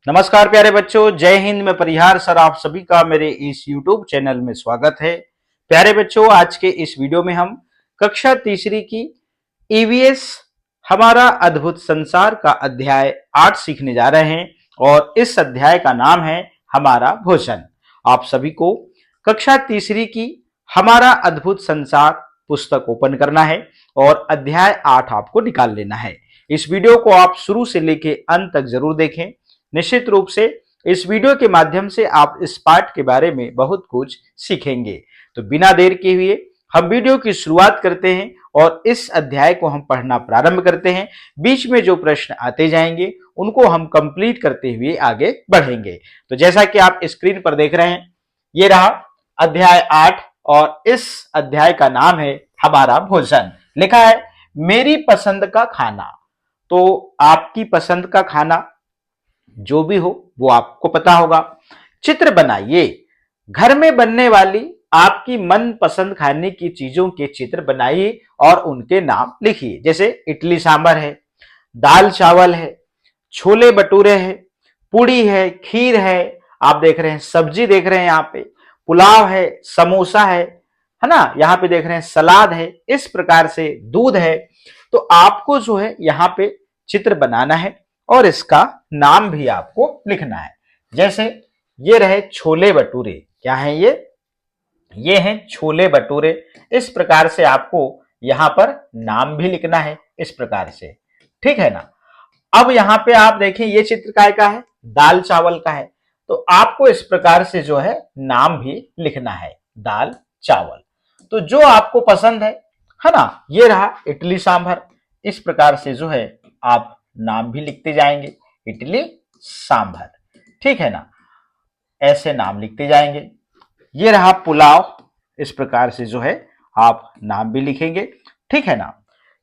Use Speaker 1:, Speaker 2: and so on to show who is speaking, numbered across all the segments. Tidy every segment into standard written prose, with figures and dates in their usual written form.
Speaker 1: नमस्कार प्यारे बच्चों, जय हिंद। मैं परिहार सर आप सभी का मेरे इस YouTube चैनल में स्वागत है। प्यारे बच्चों, आज के इस वीडियो में हम कक्षा तीसरी की ईवीएस हमारा अद्भुत संसार का अध्याय 8 सीखने जा रहे हैं और इस अध्याय का नाम है हमारा भोजन। आप सभी को कक्षा तीसरी की हमारा अद्भुत संसार पुस्तक ओपन करना है और अध्याय 8 आपको निकाल लेना है। इस वीडियो को आप शुरू से लेकर अंत तक जरूर देखें। निश्चित रूप से इस वीडियो के माध्यम से आप इस पाठ के बारे में बहुत कुछ सीखेंगे। तो बिना देर के हुए हम वीडियो की शुरुआत करते हैं और इस अध्याय को हम पढ़ना प्रारंभ करते हैं। बीच में जो प्रश्न आते जाएंगे उनको हम कंप्लीट करते हुए आगे बढ़ेंगे। तो जैसा कि आप स्क्रीन पर देख रहे हैं, ये रहा अध्याय 8 और इस अध्याय का नाम है हमारा भोजन। लिखा है मेरी पसंद का खाना। तो आपकी पसंद का खाना जो भी हो वो आपको पता होगा। चित्र बनाइए। घर में बनने वाली आपकी मनपसंद खाने की चीजों के चित्र बनाइए और उनके नाम लिखिए। जैसे इडली सांभर है, दाल चावल है, छोले भटूरे है, पूड़ी है, खीर है, आप देख रहे हैं सब्जी देख रहे हैं, यहाँ पे पुलाव है, समोसा है ना, यहाँ पे देख रहे हैं सलाद है, इस प्रकार से दूध है। तो आपको जो है यहाँ पे चित्र बनाना है और इसका नाम भी आपको लिखना है। जैसे ये रहे छोले भटूरे। क्या है ये हैं छोले भटूरे। इस प्रकार से आपको यहां पर नाम भी लिखना है इस प्रकार से, ठीक है ना। अब यहां पे आप देखें ये चित्र काय का है, दाल चावल का है। तो आपको इस प्रकार से जो है नाम भी लिखना है, दाल चावल। तो जो आपको पसंद है ना, ये रहा इडली सांभर। इस प्रकार से जो है आप नाम भी लिखते जाएंगे, इडली सांभर, ठीक है ना, ऐसे नाम लिखते जाएंगे। ये रहा पुलाव। इस प्रकार से जो है आप नाम भी लिखेंगे, ठीक है ना।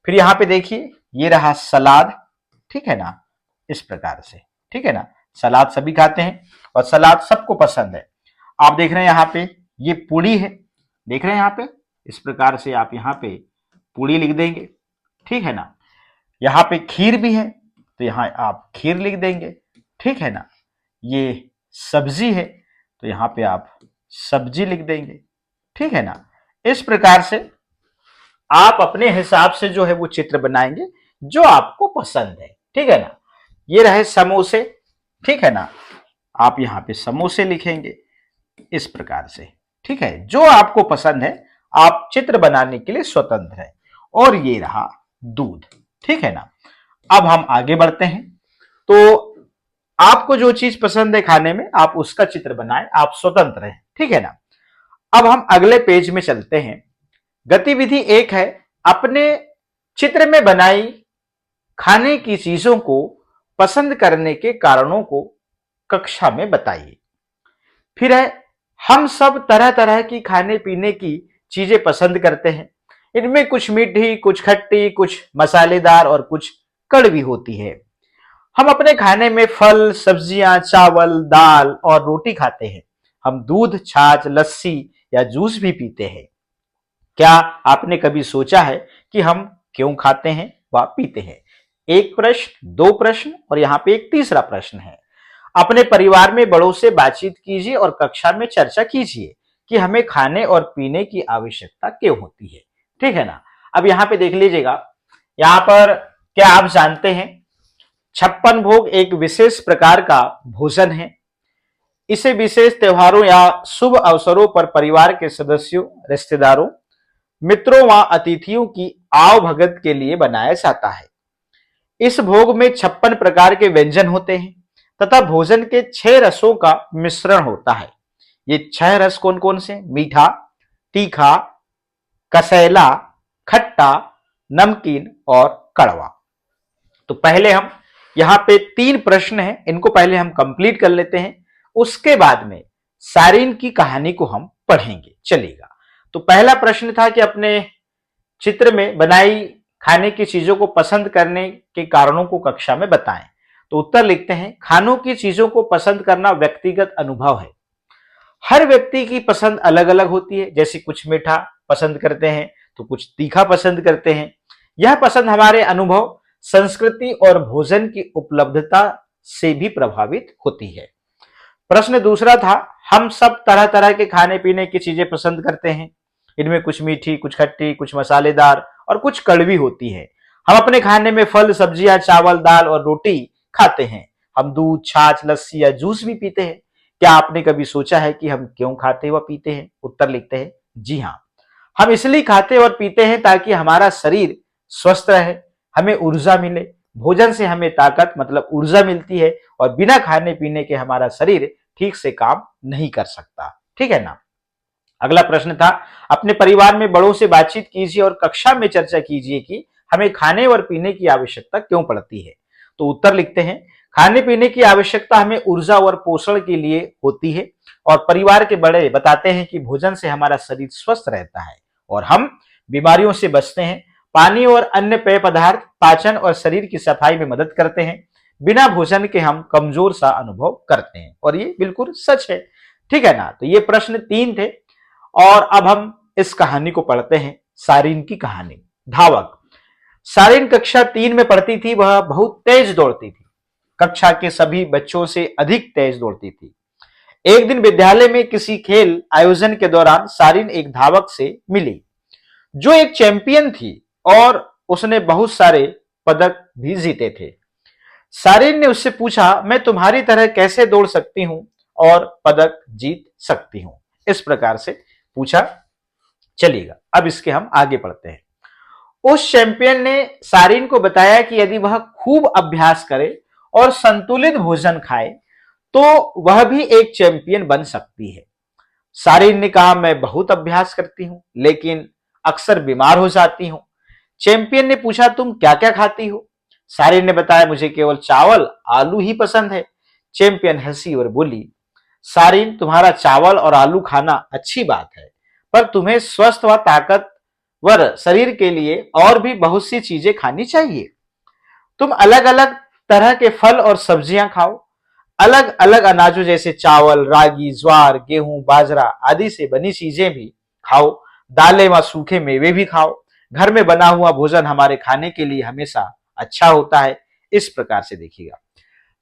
Speaker 1: फिर यहां पे देखिए ये रहा सलाद, ठीक है ना, इस प्रकार से, ठीक है ना। सलाद सभी खाते हैं और सलाद सबको पसंद है। आप देख रहे हैं यहाँ पे ये पूड़ी है, देख रहे हैं यहाँ पे, इस प्रकार से आप यहाँ पे पूड़ी लिख देंगे, ठीक है ना। यहाँ पे खीर भी है तो यहाँ आप खीर लिख देंगे, ठीक है ना। ये सब्जी है तो यहाँ पे आप सब्जी लिख देंगे, ठीक है ना। इस प्रकार से आप अपने हिसाब से जो है वो चित्र बनाएंगे जो आपको पसंद है, ठीक है ना। ये रहे समोसे, ठीक है ना, आप यहाँ पे समोसे लिखेंगे इस प्रकार से, ठीक है। जो आपको पसंद है आप चित्र बनाने के लिए स्वतंत्र है। और ये रहा दूध, ठीक है ना। अब हम आगे बढ़ते हैं। तो आपको जो चीज पसंद है खाने में आप उसका चित्र बनाएं, आप स्वतंत्र हैं, ठीक है ना। अब हम अगले पेज में चलते हैं। गतिविधि 1 है, अपने चित्र में बनाई खाने की चीजों को पसंद करने के कारणों को कक्षा में बताइए। फिर है, हम सब तरह तरह की खाने पीने की चीजें पसंद करते हैं। इनमें कुछ मीठी, कुछ खट्टी, कुछ मसालेदार और कुछ कड़वी होती है। हम अपने खाने में फल, सब्जियां, चावल, दाल और रोटी खाते हैं। हम दूध, छाछ, लस्सी या जूस भी पीते हैं। क्या आपने कभी सोचा है कि हम क्यों खाते हैं व पीते हैं? एक प्रश्न, 2 प्रश्न और यहाँ पे एक तीसरा प्रश्न है। अपने परिवार में बड़ों से बातचीत कीजिए और कक्षा में चर्चा कीजिए कि हमें खाने और पीने की आवश्यकता क्यों होती है, ठीक है ना। अब यहाँ पे देख लीजिएगा, यहाँ पर क्या आप जानते हैं 56 भोग एक विशेष प्रकार का भोजन है। इसे विशेष त्योहारों या शुभ अवसरों पर परिवार के सदस्यों, रिश्तेदारों, मित्रों व अतिथियों की आवभगत के लिए बनाया जाता है। इस भोग में 56 प्रकार के व्यंजन होते हैं तथा भोजन के 6 रसों का मिश्रण होता है। ये 6 रस कौन कौन से? मीठा, तीखा, कसैला, खट्टा, नमकीन और कड़वा। तो पहले हम यहाँ पे 3 प्रश्न हैं, इनको पहले हम कंप्लीट कर लेते हैं, उसके बाद में सारिन की कहानी को हम पढ़ेंगे, चलेगा। तो पहला प्रश्न था कि अपने चित्र में बनाई खाने की चीजों को पसंद करने के कारणों को कक्षा में बताएं। तो उत्तर लिखते हैं, खानों की चीजों को पसंद करना व्यक्तिगत अनुभव है। हर व्यक्ति की पसंद अलग अलग होती है। जैसे कुछ मीठा पसंद करते हैं तो कुछ तीखा पसंद करते हैं। यह पसंद हमारे अनुभव, संस्कृति और भोजन की उपलब्धता से भी प्रभावित होती है। प्रश्न दूसरा था, हम सब तरह तरह के खाने पीने की चीजें पसंद करते हैं। इनमें कुछ मीठी, कुछ खट्टी, कुछ मसालेदार और कुछ कड़वी होती है। हम अपने खाने में फल, सब्जियां, चावल, दाल और रोटी खाते हैं। हम दूध, छाछ, लस्सी या जूस भी पीते हैं। क्या आपने कभी सोचा है कि हम क्यों खाते व पीते हैं? उत्तर लिखते हैं, जी हाँ, हम इसलिए खाते और पीते हैं ताकि हमारा शरीर स्वस्थ रहे, हमें ऊर्जा मिले। भोजन से हमें ताकत मतलब ऊर्जा मिलती है और बिना खाने पीने के हमारा शरीर ठीक से काम नहीं कर सकता। ठीक है ना। अगला प्रश्न था, अपने परिवार में बड़ों से बातचीत कीजिए और कक्षा में चर्चा कीजिए कि हमें खाने और पीने की आवश्यकता क्यों पड़ती है। तो उत्तर लिखते हैं, खाने पीने की आवश्यकता हमें ऊर्जा और पोषण के लिए होती है और परिवार के बड़े बताते हैं कि भोजन से हमारा शरीर स्वस्थ रहता है और हम बीमारियों से बचते हैं। पानी और अन्य पेय पदार्थ पाचन और शरीर की सफाई में मदद करते हैं। बिना भोजन के हम कमजोर सा अनुभव करते हैं और ये बिल्कुल सच है। ठीक है ना। तो ये प्रश्न 3 थे और अब हम इस कहानी को पढ़ते हैं, सारिन की कहानी। धावक। सारिन कक्षा 3 में पढ़ती थी। वह बहुत तेज दौड़ती थी, कक्षा के सभी बच्चों से अधिक तेज दौड़ती थी। एक दिन विद्यालय में किसी खेल आयोजन के दौरान सारिन एक धावक से मिली जो एक चैंपियन थी और उसने बहुत सारे पदक भी जीते थे। सारिन ने उससे पूछा, मैं तुम्हारी तरह कैसे दौड़ सकती हूं और पदक जीत सकती हूं? इस प्रकार से पूछा। चलिएगा, अब इसके हम आगे पढ़ते हैं। उस चैंपियन ने सारिन को बताया कि यदि वह खूब अभ्यास करे और संतुलित भोजन खाए तो वह भी एक चैंपियन बन सकती है। सारिन ने कहा, मैं बहुत अभ्यास करती हूं लेकिन अक्सर बीमार हो जाती हूं। चैंपियन ने पूछा, तुम क्या क्या खाती हो? सारिन ने बताया, मुझे केवल चावल आलू ही पसंद है। चैंपियन हंसी और बोली, सारिन, तुम्हारा चावल और आलू खाना अच्छी बात है, पर तुम्हें स्वस्थ व ताकतवर शरीर के लिए और भी बहुत सी चीजें खानी चाहिए। तुम अलग अलग तरह के फल और सब्जियां खाओ। अलग अलग अनाजों जैसे चावल, रागी, ज्वार, गेहूं, बाजरा आदि से बनी चीजें भी खाओ। दालें व सूखे मेवे भी खाओ। घर में बना हुआ भोजन हमारे खाने के लिए हमेशा अच्छा होता है। इस प्रकार से देखिएगा,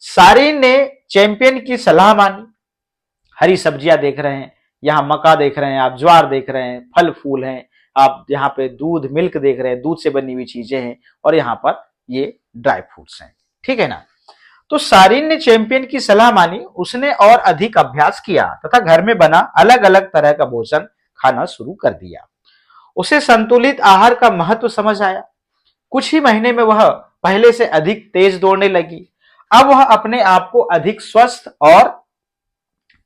Speaker 1: सारिन ने चैंपियन की सलाह मानी। हरी सब्जियां देख रहे हैं, यहाँ मक्का देख रहे हैं आप, ज्वार देख रहे हैं, फल फूल हैं, आप यहाँ पे दूध मिल्क देख रहे हैं, दूध से बनी हुई चीजें हैं और यहाँ पर ये ड्राई फ्रूट्स हैं। ठीक है ना। तो सारिन ने चैंपियन की सलाह मानी, उसने और अधिक अभ्यास किया तथा घर में बना अलग अलग तरह का भोजन खाना शुरू कर दिया। उसे संतुलित आहार का महत्व समझ आया। कुछ ही महीने में वह पहले से अधिक तेज दौड़ने लगी। अब वह अपने आप को अधिक स्वस्थ और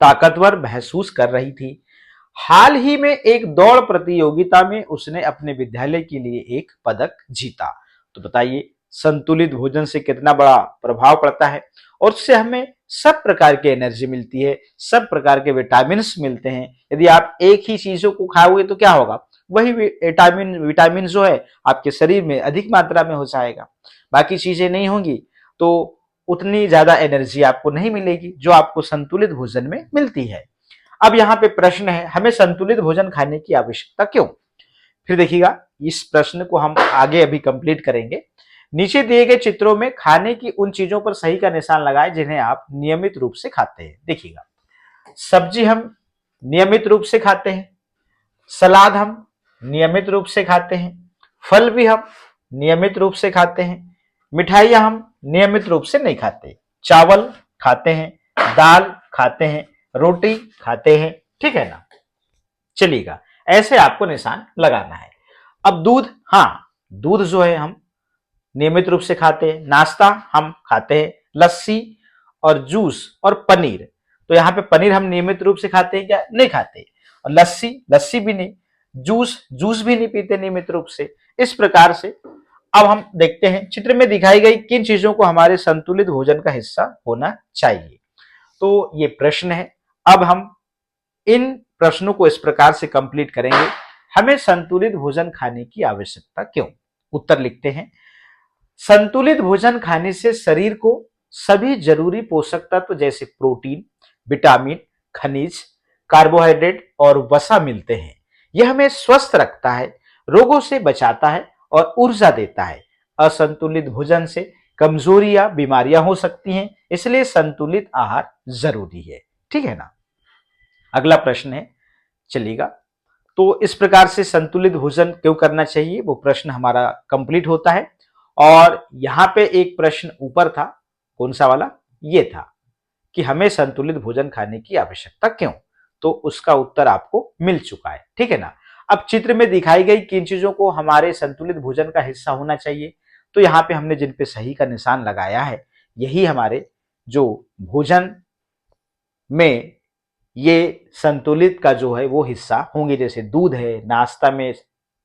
Speaker 1: ताकतवर महसूस कर रही थी। हाल ही में एक दौड़ प्रतियोगिता में उसने अपने विद्यालय के लिए एक पदक जीता। तो बताइए, संतुलित भोजन से कितना बड़ा प्रभाव पड़ता है और उससे हमें सब प्रकार की एनर्जी मिलती है, सब प्रकार के विटामिन मिलते हैं। यदि आप एक ही चीजों को खाओगे तो क्या होगा, वही विटामिन जो है आपके शरीर में अधिक मात्रा में हो जाएगा। बाकी चीजें नहीं होंगी तो उतनी ज्यादा एनर्जी आपको नहीं मिलेगी जो आपको संतुलित भोजन में मिलती है। अब यहाँ पे प्रश्न है, हमें संतुलित भोजन खाने की आवश्यकता क्यों? फिर देखिएगा, इस प्रश्न को हम आगे अभी कंप्लीट करेंगे। नीचे दिए गए चित्रों में खाने की उन चीजों पर सही का निशान लगाएं जिन्हें आप नियमित रूप से खाते हैं। देखिएगा, सब्जी हम नियमित रूप से खाते हैं, सलाद हम नियमित रूप से खाते हैं, फल भी हम नियमित रूप से खाते हैं, मिठाइयां हम नियमित रूप से नहीं खाते, चावल खाते हैं, दाल खाते हैं, रोटी खाते हैं। ठीक है ना। चलिएगा, ऐसे आपको निशान लगाना है। अब दूध, हाँ, दूध जो है हम नियमित रूप से खाते हैं, नाश्ता हम खाते हैं, लस्सी और जूस और पनीर। तो यहाँ पे पनीर हम नियमित रूप से खाते हैं क्या? नहीं खाते। और लस्सी, लस्सी भी नहीं, जूस भी नहीं पीते नियमित रूप से। इस प्रकार से अब हम देखते हैं चित्र में दिखाई गई किन चीजों को हमारे संतुलित भोजन का हिस्सा होना चाहिए। तो ये प्रश्न है। अब हम इन प्रश्नों को इस प्रकार से कंप्लीट करेंगे, हमें संतुलित भोजन खाने की आवश्यकता क्यों? उत्तर लिखते हैं, संतुलित भोजन खाने से शरीर को सभी जरूरी पोषक तत्व जैसे प्रोटीन, विटामिन, खनिज, कार्बोहाइड्रेट और वसा मिलते हैं। यह हमें स्वस्थ रखता है, रोगों से बचाता है और ऊर्जा देता है। असंतुलित भोजन से कमजोरियां, बीमारियां हो सकती हैं, इसलिए संतुलित आहार जरूरी है। ठीक है ना। अगला प्रश्न है, चलिएगा। तो इस प्रकार से संतुलित भोजन क्यों करना चाहिए, वो प्रश्न हमारा कंप्लीट होता है। और यहां पे एक प्रश्न ऊपर था, कौन सा वाला, ये था कि हमें संतुलित भोजन खाने की आवश्यकता क्यों, तो उसका उत्तर आपको मिल चुका है। ठीक है ना। अब चित्र में दिखाई गई किन चीजों को हमारे संतुलित भोजन का हिस्सा होना चाहिए, तो यहाँ पे हमने जिन पे सही का निशान लगाया है, यही हमारे जो भोजन में ये संतुलित का जो है वो हिस्सा होंगे। जैसे दूध है, नाश्ता में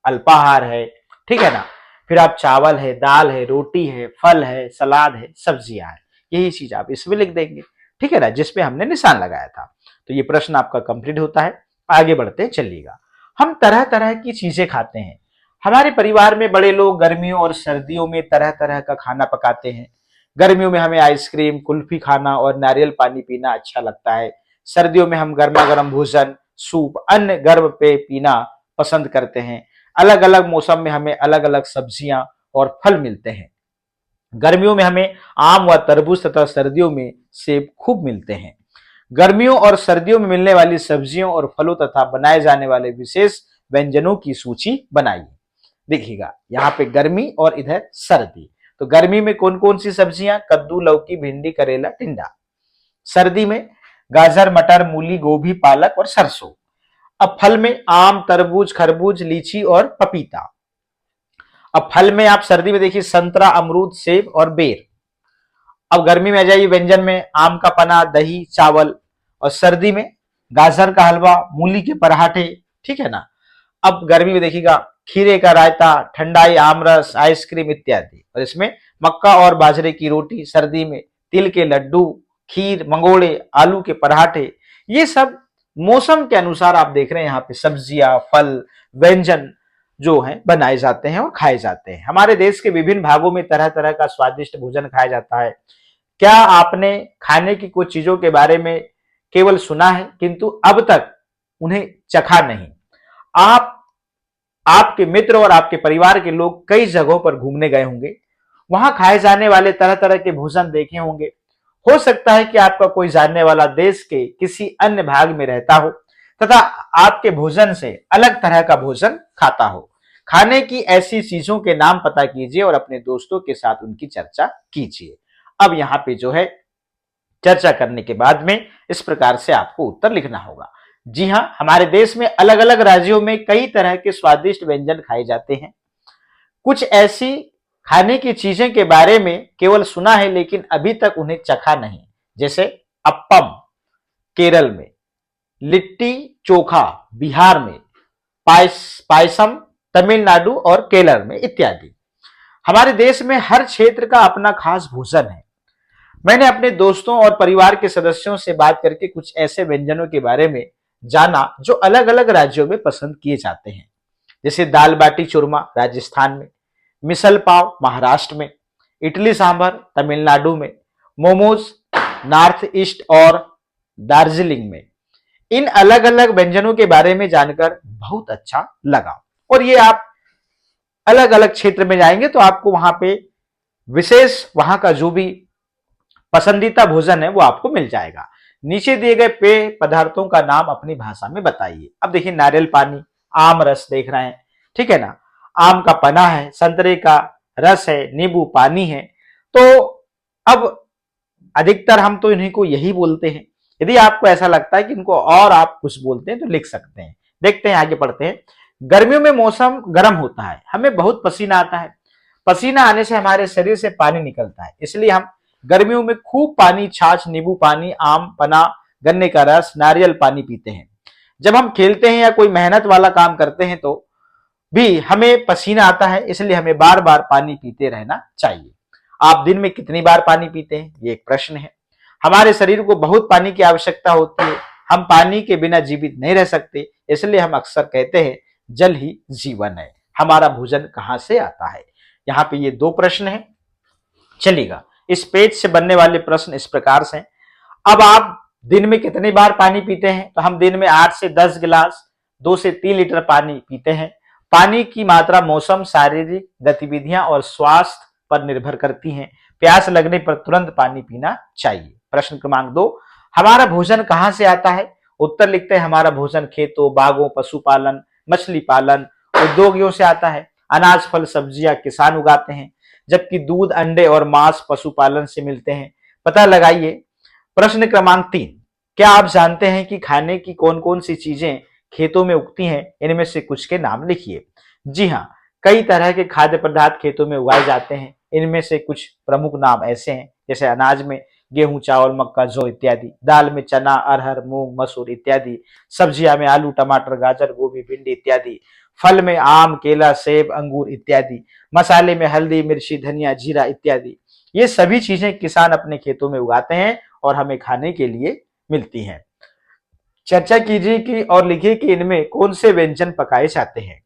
Speaker 1: अल्पाहार है, ठीक है ना, फिर आप चावल है, दाल है, रोटी है, फल है, सलाद है, सब्जियां है, यही चीज आप इसमें लिख देंगे। ठीक है ना, जिसपे हमने निशान लगाया था। तो ये प्रश्न आपका कंप्लीट होता है। आगे बढ़ते हैं, चलिएगा। हम तरह तरह की चीजें खाते हैं। हमारे परिवार में बड़े लोग गर्मियों और सर्दियों में तरह तरह का खाना पकाते हैं। गर्मियों में हमें आइसक्रीम, कुल्फी खाना और नारियल पानी पीना अच्छा लगता है। सर्दियों में हम गर्मा गर्म भोजन, सूप, अन्य गर्म पेय पीना पसंद करते हैं। अलग अलग मौसम में हमें अलग अलग सब्जियां और फल मिलते हैं। गर्मियों में हमें आम व तरबूज तथा सर्दियों में सेब खूब मिलते हैं। गर्मियों और सर्दियों में मिलने वाली सब्जियों और फलों तथा बनाए जाने वाले विशेष व्यंजनों की सूची बनाइए। देखिएगा, यहाँ पे गर्मी और इधर सर्दी। तो गर्मी में कौन कौन सी सब्जियां, कद्दू, लौकी, भिंडी, करेला, टिंडा। सर्दी में गाजर, मटर, मूली, गोभी, पालक और सरसों। अब फल में आम, तरबूज, खरबूज, लीची और पपीता। अब फल में आप सर्दी में देखिए संतरा, अमरूद, सेब और बेर। अब गर्मी में आ जाइए व्यंजन में, आम का पना, दही, चावल। और सर्दी में गाजर का हलवा, मूली के पराठे। ठीक है ना। अब गर्मी में देखिएगा खीरे का रायता, ठंडाई, आमरस, आइसक्रीम इत्यादि। और इसमें मक्का और बाजरे की रोटी। सर्दी में तिल के लड्डू, खीर, मंगोड़े, आलू के पराठे। ये सब मौसम के अनुसार आप देख रहे हैं यहाँ पे सब्जियां, फल, व्यंजन जो हैं बनाए जाते हैं और खाए जाते हैं। हमारे देश के विभिन्न भागों में तरह तरह का स्वादिष्ट भोजन खाया जाता है। क्या आपने खाने की कुछ चीजों के बारे में केवल सुना है किंतु अब तक उन्हें चखा नहीं? आप, आपके मित्र और आपके परिवार के लोग कई जगहों पर घूमने गए होंगे, वहां खाए जाने वाले तरह तरह के भोजन देखे होंगे। हो सकता है कि आपका कोई जानने वाला देश के किसी अन्य भाग में रहता हो तथा आपके भोजन से अलग तरह का भोजन खाता हो। खाने की ऐसी चीजों के नाम पता कीजिए और अपने दोस्तों के साथ उनकी चर्चा कीजिए। अब यहाँ पे जो है चर्चा करने के बाद में इस प्रकार से आपको उत्तर लिखना होगा। जी हाँ, हमारे देश में अलग अलग राज्यों में कई तरह के स्वादिष्ट व्यंजन खाए जाते हैं। कुछ ऐसी खाने की चीजें के बारे में केवल सुना है लेकिन अभी तक उन्हें चखा नहीं। जैसे अप्पम केरल में, लिट्टी चोखा बिहार में, पायसम तमिलनाडु और केरल में इत्यादि। हमारे देश में हर क्षेत्र का अपना खास भोजन है। मैंने अपने दोस्तों और परिवार के सदस्यों से बात करके कुछ ऐसे व्यंजनों के बारे में जाना जो अलग अलग राज्यों में पसंद किए जाते हैं। जैसे दाल बाटी चूरमा राजस्थान में, मिसल पाव महाराष्ट्र में, इडली सांभर तमिलनाडु में, मोमोज नॉर्थ ईस्ट और दार्जिलिंग में। इन अलग अलग व्यंजनों के बारे में जानकर बहुत अच्छा लगा। और ये आप अलग अलग क्षेत्र में जाएंगे तो आपको वहां पे विशेष वहां का जो भी पसंदीदा भोजन है वो आपको मिल जाएगा। नीचे दिए गए पेय पदार्थों का नाम अपनी भाषा में बताइए। अब देखिए नारियल पानी, आम रस देख रहे हैं, ठीक है ना, आम का पना है, संतरे का रस है, नींबू पानी है। तो अब अधिकतर हम तो इन्हीं को यही बोलते हैं। यदि आपको ऐसा लगता है कि इनको और आप कुछ बोलते हैं तो लिख सकते हैं। देखते हैं, आगे पढ़ते हैं। गर्मियों में मौसम गर्म होता है, हमें बहुत पसीना आता है। पसीना आने से हमारे शरीर से पानी निकलता है, इसलिए हम गर्मियों में खूब पानी, छाछ, नींबू पानी, आम पना, गन्ने का रस, नारियल पानी पीते हैं। जब हम खेलते हैं या कोई मेहनत वाला काम करते हैं तो भी हमें पसीना आता है, इसलिए हमें बार बार पानी पीते रहना चाहिए। आप दिन में कितनी बार पानी पीते हैं, ये एक प्रश्न है। हमारे शरीर को बहुत पानी की आवश्यकता होती है, हम पानी के बिना जीवित नहीं रह सकते, इसलिए हम अक्सर कहते हैं जल ही जीवन है। हमारा भोजन कहां से आता है? यहाँ पे ये दो प्रश्न है। चलिएगा, इस पेज से बनने वाले प्रश्न इस प्रकार से। अब आप दिन में कितनी बार पानी पीते हैं? तो हम दिन में 8 से 10 गिलास 2 से 3 लीटर पानी पीते हैं। पानी की मात्रा मौसम, शारीरिक गतिविधियां और स्वास्थ्य पर निर्भर करती हैं। प्यास लगने पर तुरंत पानी पीना चाहिए। प्रश्न क्रमांक 2, हमारा भोजन कहां से आता है? उत्तर लिखते हैं हमारा भोजन खेतों, बागों, पशुपालन, मछली पालन, उद्योगियों से आता है। अनाज, फल, सब्जियां किसान उगाते हैं, जबकि दूध, अंडे और मांस पशुपालन से मिलते हैं। पता लगाइए। प्रश्न क्रमांक 3, क्या आप जानते हैं कि खाने की कौन कौन सी चीजें खेतों में उगती हैं? इनमें से कुछ के नाम लिखिए। जी हाँ, कई तरह के खाद्य पदार्थ खेतों में उगाए जाते हैं। इनमें से कुछ प्रमुख नाम ऐसे हैं, जैसे अनाज में गेहूं, चावल, मक्का, जौ इत्यादि। दाल में चना, अरहर, मूंग, मसूर इत्यादि। सब्जियां में आलू, टमाटर, गाजर, गोभी, भिंडी इत्यादि। फल में आम, केला, सेब, अंगूर इत्यादि। मसाले में हल्दी, मिर्ची, धनिया, जीरा इत्यादि। ये सभी चीजें किसान अपने खेतों में उगाते हैं और हमें खाने के लिए मिलती हैं। चर्चा कीजिए कि और लिखिए कि इनमें कौन से व्यंजन पकाए जाते हैं,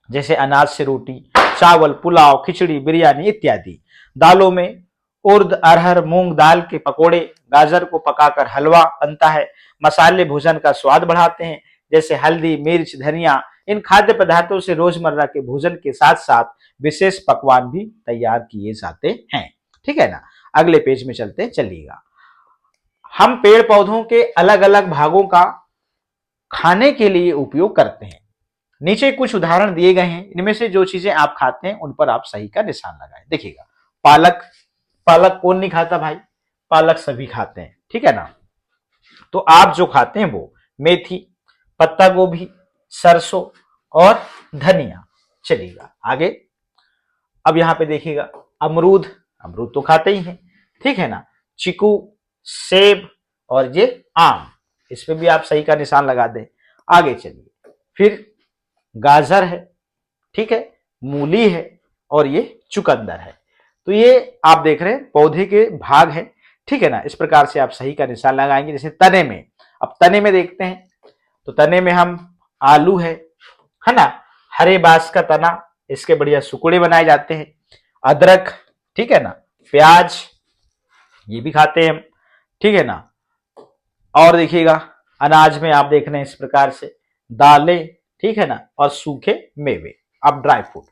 Speaker 1: जैसे अनाज से रोटी, चावल, पुलाव, खिचड़ी, बिरयानी इत्यादि। दालों में उर्द, अरहर, मूंग दाल के पकोड़े, गाजर को पकाकर हलवा बनता है। मसाले भोजन का स्वाद बढ़ाते हैं, जैसे हल्दी, मिर्च, धनिया। इन खाद्य पदार्थों से रोजमर्रा के भोजन के साथ साथ विशेष पकवान भी तैयार किए जाते हैं। ठीक है ना। अगले पेज में चलते चलिएगा। हम पेड़ पौधों के अलग अलग भागों का खाने के लिए उपयोग करते हैं। नीचे कुछ उदाहरण दिए गए हैं, इनमें से जो चीजें आप खाते हैं उन पर आप सही का निशान लगाएं। देखिएगा, पालक। पालक कौन नहीं खाता भाई? पालक सभी खाते हैं, ठीक है ना। तो आप जो खाते हैं वो मेथी, पत्ता गोभी, सरसों और धनिया। चलिएगा आगे। अब यहां पे देखिएगा, अमरूद। अमरूद तो खाते ही हैं, ठीक है ना। चीकू, सेब और ये आम। इस पे भी आप सही का निशान लगा दें। आगे चलिए, फिर गाजर है, ठीक है, मूली है और ये चुकंदर है। तो ये आप देख रहे हैं पौधे के भाग हैं, ठीक है ना। इस प्रकार से आप सही का निशान लगाएंगे। जैसे तने में, अब तने में देखते हैं तो तने में हम आलू है ना, हरे बांस का तना, इसके बढ़िया सुकुड़े बनाए जाते हैं। अदरक, ठीक है ना, प्याज, ये भी खाते हैं हम, ठीक है ना। और देखिएगा, अनाज में आप देख रहे हैं इस प्रकार से दालें, ठीक है ना, और सूखे मेवे, अब ड्राई फ्रूट।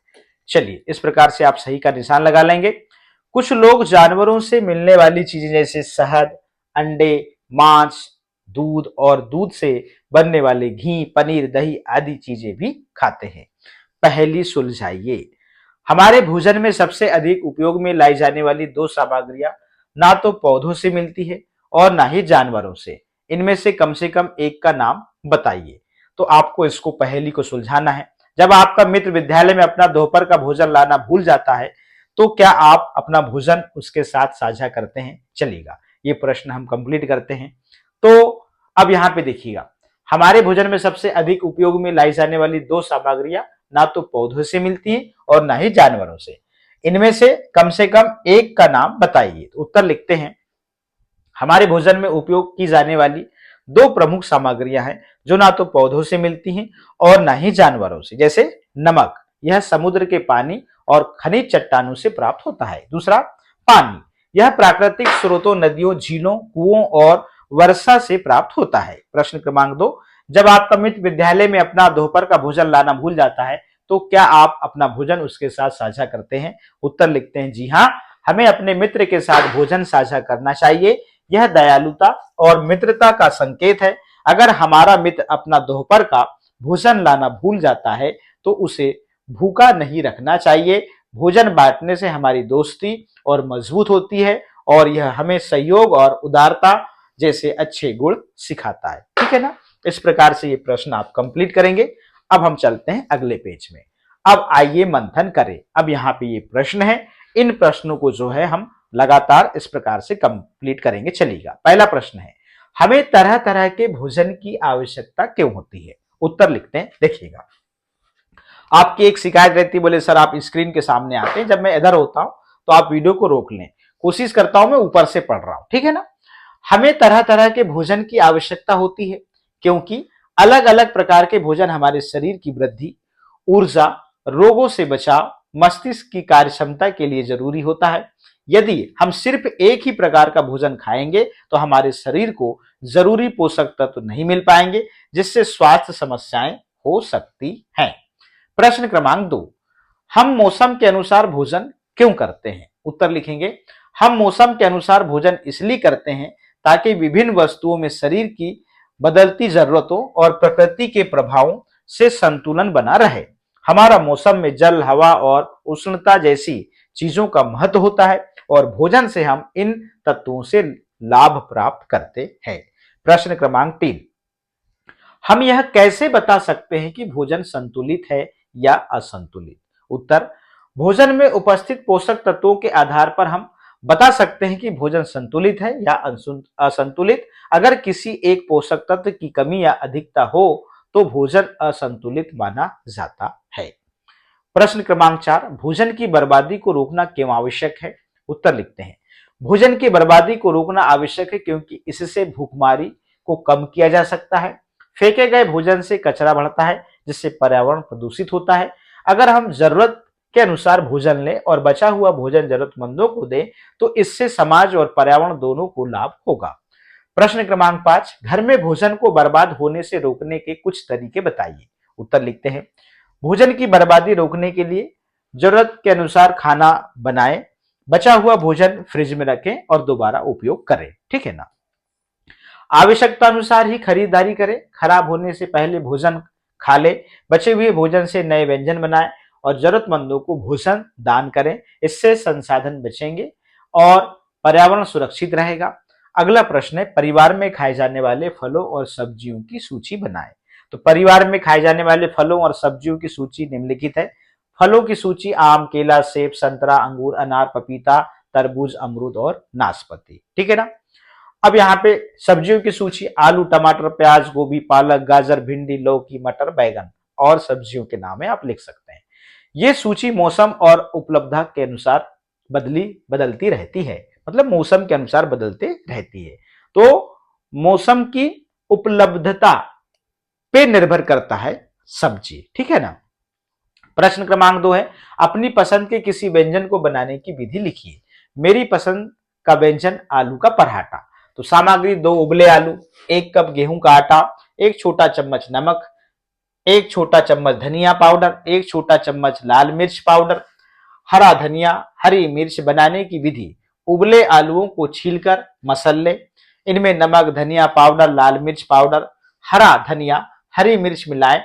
Speaker 1: चलिए, इस प्रकार से आप सही का निशान लगा लेंगे। कुछ लोग जानवरों से मिलने वाली चीजें जैसे शहद, अंडे, मांस, दूध और दूध से बनने वाले घी, पनीर, दही आदि चीजें भी खाते हैं। पहली सुलझाइए। हमारे भोजन में सबसे अधिक उपयोग में लाई जाने वाली दो सामग्रियां ना तो पौधों से मिलती है और ना ही जानवरों से। इनमें से कम एक का नाम बताइए। तो आपको इसको पहेली को सुलझाना है। जब आपका मित्र विद्यालय में अपना दोपहर का भोजन लाना भूल जाता है तो क्या आप अपना भोजन उसके साथ साझा करते हैं? चलिएगा, ये प्रश्न हम कंप्लीट करते हैं। तो अब यहां पे देखिएगा, हमारे भोजन में सबसे अधिक उपयोग में लाई जाने वाली दो सामग्रियां ना तो पौधों से मिलती हैं और ना ही जानवरों से। इनमें से कम एक का नाम बताइए। तो उत्तर लिखते हैं, हमारे भोजन में उपयोग की जाने वाली दो प्रमुख सामग्रियां हैं जो ना तो पौधों से मिलती हैं और ना ही जानवरों से। जैसे नमक, यह समुद्र के पानी और खनिज चट्टानों से प्राप्त होता है। दूसरा, पानी, यह प्राकृतिक स्रोतों, नदियों, झीलों, कुओं और वर्षा से प्राप्त होता है। प्रश्न क्रमांक 2, जब आपका मित्र विद्यालय में अपना दोपहर का भोजन लाना भूल जाता है तो क्या आप अपना भोजन उसके साथ साझा करते हैं? उत्तर लिखते हैं, जी हाँ, हमें अपने मित्र के साथ भोजन साझा करना चाहिए। यह दयालुता और मित्रता का संकेत है। अगर हमारा मित्र अपना दोपहर का भोजन लाना भूल जाता है तो उसे भूखा नहीं रखना चाहिए। भोजन बांटने से हमारी दोस्ती और मजबूत होती है और यह हमें सहयोग और उदारता जैसे अच्छे गुण सिखाता है। ठीक है ना। इस प्रकार से ये प्रश्न आप कंप्लीट करेंगे। अब हम चलते हैं अगले पेज में। अब आइए मंथन करें। अब यहाँ पे ये प्रश्न है, इन प्रश्नों को जो है हम लगातार इस प्रकार से कंप्लीट करेंगे। चलिएगा, पहला प्रश्न है, हमें तरह तरह के भोजन की आवश्यकता क्यों होती है? उत्तर लिखते हैं, देखिएगा। आपकी एक शिकायत रहती है, बोले सर आप स्क्रीन के सामने आते हैं, जब मैं इधर होता हूं तो आप वीडियो को रोक लें। कोशिश करता हूं मैं ऊपर से पढ़ रहा हूं, ठीक है ना। हमें तरह तरह के भोजन की आवश्यकता होती है क्योंकि अलग अलग प्रकार के भोजन हमारे शरीर की वृद्धि, ऊर्जा, रोगों से बचाव, मस्तिष्क की कार्य क्षमता के लिए जरूरी होता है। यदि हम सिर्फ एक ही प्रकार का भोजन खाएंगे तो हमारे शरीर को जरूरी पोषक तत्व नहीं मिल पाएंगे, जिससे स्वास्थ्य समस्याएं हो सकती हैं। प्रश्न क्रमांक 2, हम मौसम के अनुसार भोजन क्यों करते हैं? उत्तर लिखेंगे, हम मौसम के अनुसार भोजन इसलिए करते हैं ताकि विभिन्न वस्तुओं में शरीर की बदलती जरूरतों और प्रकृति के प्रभावों से संतुलन बना रहे। हमारा मौसम में जल, हवा और उष्णता जैसी चीजों का महत्व होता है और भोजन से हम इन तत्वों से लाभ प्राप्त करते हैं। प्रश्न क्रमांक 3, हम यह कैसे बता सकते हैं कि भोजन संतुलित है या असंतुलित? उत्तर, भोजन में उपस्थित पोषक तत्वों के आधार पर हम बता सकते हैं कि भोजन संतुलित है या असंतुलित। अगर किसी एक पोषक तत्व की कमी या अधिकता हो तो भोजन असंतुलित माना जाता है। प्रश्न क्रमांक 4, भोजन की बर्बादी को रोकना क्यों आवश्यक है? उत्तर लिखते हैं, भोजन की बर्बादी को रोकना आवश्यक है क्योंकि इससे भूखमरी को कम किया जा सकता है। फेंके गए भोजन से कचरा बढ़ता है जिससे पर्यावरण प्रदूषित होता है। अगर हम जरूरत के अनुसार भोजन लें और बचा हुआ भोजन जरूरतमंदों को दें तो इससे समाज और पर्यावरण दोनों को लाभ होगा। प्रश्न क्रमांक 5, घर में भोजन को बर्बाद होने से रोकने के कुछ तरीके बताइए। उत्तर लिखते हैं, भोजन की बर्बादी रोकने के लिए जरूरत के अनुसार खाना बनाएं, बचा हुआ भोजन फ्रिज में रखें और दोबारा उपयोग करें। ठीक है ना? आवश्यकता अनुसार ही खरीदारी करें, खराब होने से पहले भोजन खा ले, बचे हुए भोजन से नए व्यंजन बनाएं और जरूरतमंदों को भोजन दान करें। इससे संसाधन बचेंगे और पर्यावरण सुरक्षित रहेगा। अगला प्रश्न है, परिवार में खाए जाने वाले फलों और सब्जियों की सूची बनाएं। तो परिवार में खाए जाने वाले फलों और सब्जियों की सूची निम्नलिखित है। फलों की सूची आम, केला, सेब, संतरा, अंगूर, अनार, पपीता, तरबूज, अमरूद और नाशपाती। ठीक है ना? अब यहाँ पे सब्जियों की सूची, आलू, टमाटर, प्याज, गोभी, पालक, गाजर, भिंडी, लौकी, मटर, बैगन और सब्जियों के नाम है, आप लिख सकते हैं। ये सूची मौसम और उपलब्धता के अनुसार बदलती रहती है, मतलब मौसम के अनुसार बदलते रहती है। तो मौसम की उपलब्धता पे निर्भर करता है सब्जी। ठीक है ना? प्रश्न क्रमांक 2 है, अपनी पसंद के किसी व्यंजन को बनाने की विधि लिखिए। मेरी पसंद का व्यंजन आलू का पराठा। तो सामग्री, 2 उबले आलू, 1 कप गेहूं का आटा, 1 छोटा चम्मच नमक, 1 छोटा चम्मच धनिया पाउडर, 1 छोटा चम्मच लाल मिर्च पाउडर, हरा धनिया, हरी मिर्च। बनाने की विधि, उबले आलूओं को छीलकर मसल ले, इनमें नमक, धनिया पाउडर, लाल मिर्च पाउडर, हरा धनिया, हरी मिर्च मिलाएं,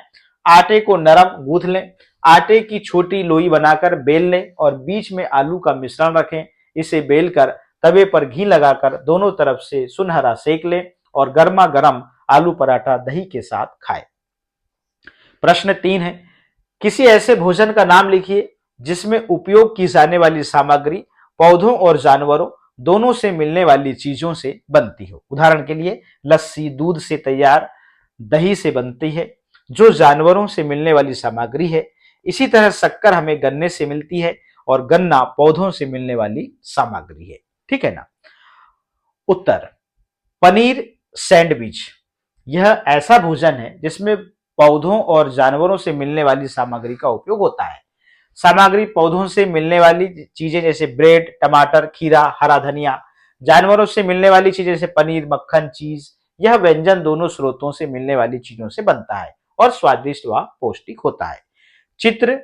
Speaker 1: आटे को नरम गूंथ लें, आटे की छोटी लोई बनाकर बेल लें और बीच में आलू का मिश्रण रखें। इसे बेलकर तवे पर घी लगाकर दोनों तरफ से सुनहरा सेक लें और गर्मा गर्म आलू पराठा दही के साथ खाएं। प्रश्न 3 है, किसी ऐसे भोजन का नाम लिखिए जिसमें उपयोग की जाने वाली सामग्री पौधों और जानवरों दोनों से मिलने वाली चीजों से बनती हो। उदाहरण के लिए लस्सी दूध से तैयार दही से बनती है, जो जानवरों से मिलने वाली सामग्री है। इसी तरह शक्कर हमें गन्ने से मिलती है और गन्ना पौधों से मिलने वाली सामग्री है। ठीक है ना? उत्तर, पनीर सैंडविच यह ऐसा भोजन है जिसमें पौधों और जानवरों से मिलने वाली सामग्री का उपयोग होता है। सामग्री पौधों से मिलने वाली चीजें जैसे ब्रेड, टमाटर, खीरा, हरा धनिया। जानवरों से मिलने वाली चीजें जैसे पनीर, मक्खन, चीज। यह व्यंजन दोनों स्रोतों से मिलने वाली चीजों से बनता है और स्वादिष्ट व पौष्टिक होता है। चित्र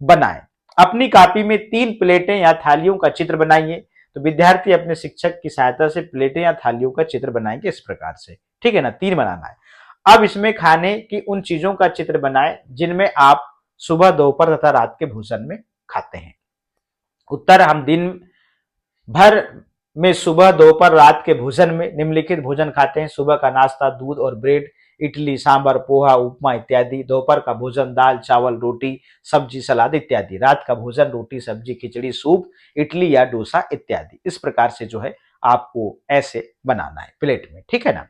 Speaker 1: बनाएं, अपनी कॉपी में 3 प्लेटें या थालियों का चित्र बनाइए। तो विद्यार्थी अपने शिक्षक की सहायता से प्लेटें या थालियों का चित्र बनाएंगे इस प्रकार से। ठीक है ना? 3 बनाना है। अब इसमें खाने की उन चीजों का चित्र बनाएं जिनमें आप सुबह, दोपहर तथा रात के भोजन में खाते हैं। उत्तर, हम दिन भर में सुबह, दोपहर, रात के भोजन में निम्नलिखित भोजन खाते हैं। सुबह का नाश्ता दूध और ब्रेड, इडली, सांभर, पोहा, उपमा इत्यादि। दोपहर का भोजन दाल, चावल, रोटी, सब्जी, सलाद इत्यादि। रात का भोजन रोटी, सब्जी, खिचड़ी, सूप, इडली या डोसा इत्यादि। इस प्रकार से जो है आपको ऐसे बनाना है प्लेट में। ठीक है ना?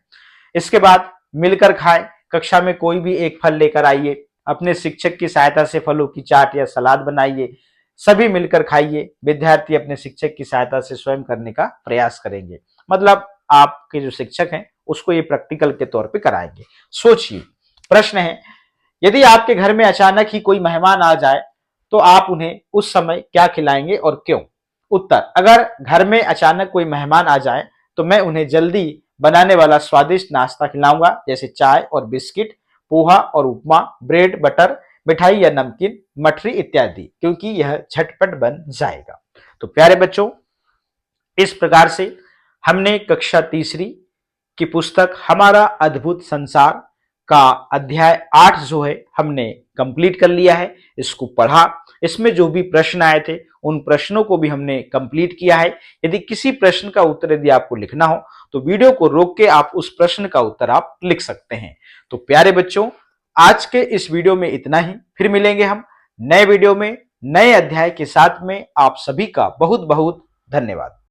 Speaker 1: इसके बाद मिलकर खाएं। कक्षा में कोई भी एक फल लेकर आइए, अपने शिक्षक की सहायता से फलों की चाट या सलाद बनाइए, सभी मिलकर खाइए। विद्यार्थी अपने शिक्षक की सहायता से स्वयं करने का प्रयास करेंगे, मतलब आपके जो शिक्षक हैं उसको ये प्रैक्टिकल के तौर पे कराएंगे। सोचिए, प्रश्न है, यदि आपके घर में अचानक ही कोई मेहमान आ जाए तो आप उन्हें उस समय क्या खिलाएंगे और क्यों? उत्तर, अगर घर में अचानक कोई मेहमान आ जाए तो मैं उन्हें जल्दी बनाने वाला स्वादिष्ट नाश्ता खिलाऊंगा, जैसे चाय और बिस्किट, पोहा और उपमा, ब्रेड, बटर, मिठाई या नमकीन, मठरी इत्यादि, क्योंकि यह झटपट बन जाएगा। तो प्यारे बच्चों, इस प्रकार से हमने कक्षा तीसरी की पुस्तक हमारा अद्भुत संसार का अध्याय 8 जो है हमने कंप्लीट कर लिया है। इसको पढ़ा, इसमें जो भी प्रश्न आए थे उन प्रश्नों को भी हमने कंप्लीट किया है। यदि किसी प्रश्न का उत्तर यदि आपको लिखना हो तो वीडियो को रोक के आप उस प्रश्न का उत्तर आप लिख सकते हैं। तो प्यारे बच्चों, आज के इस वीडियो में इतना ही। फिर मिलेंगे हम नए वीडियो में नए अध्याय के साथ में। आप सभी का बहुत बहुत धन्यवाद।